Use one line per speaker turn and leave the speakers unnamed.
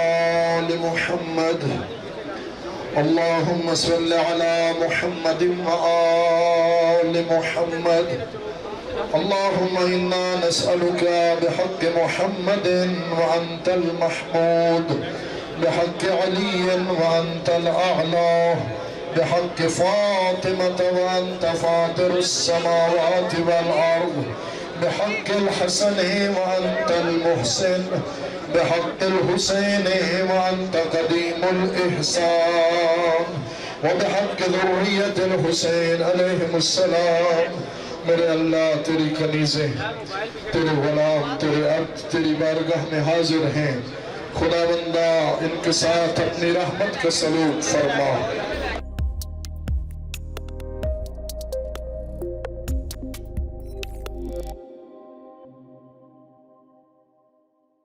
आल मुहम्मद। अल्लाहुम्मा सल्लि अला मुहम्मद व आल मुहम्मद। अल्लाहुम्मा इन्ना नस्अलुका बिहक़्क़ि मुहम्मदिन व अंतल महमूद, बिहक़्क़ि अलीय्यिन व अंतल अअला, बिहक़्क़ि फ़ातिमत व अंत फ़ातिरुस समावाति वल अर्ज़, बिहक़्क़िल हसन व अंतल मुहसिन, बिहक़्क़िल हुसैन व अंत क़दीमुल इहसान, व बिहक़्क़ि ज़ुर्रिय्यतिल हुसैन अलैहिमुस्सलाम। मेरे अल्लाह तेरी कनीज़े, तेरे गुलाम, तेरे अब्द तेरी बारगाह में हाजिर हैं। खुदावंदा इनके साथ अपनी रहमत का सलूक फरमा।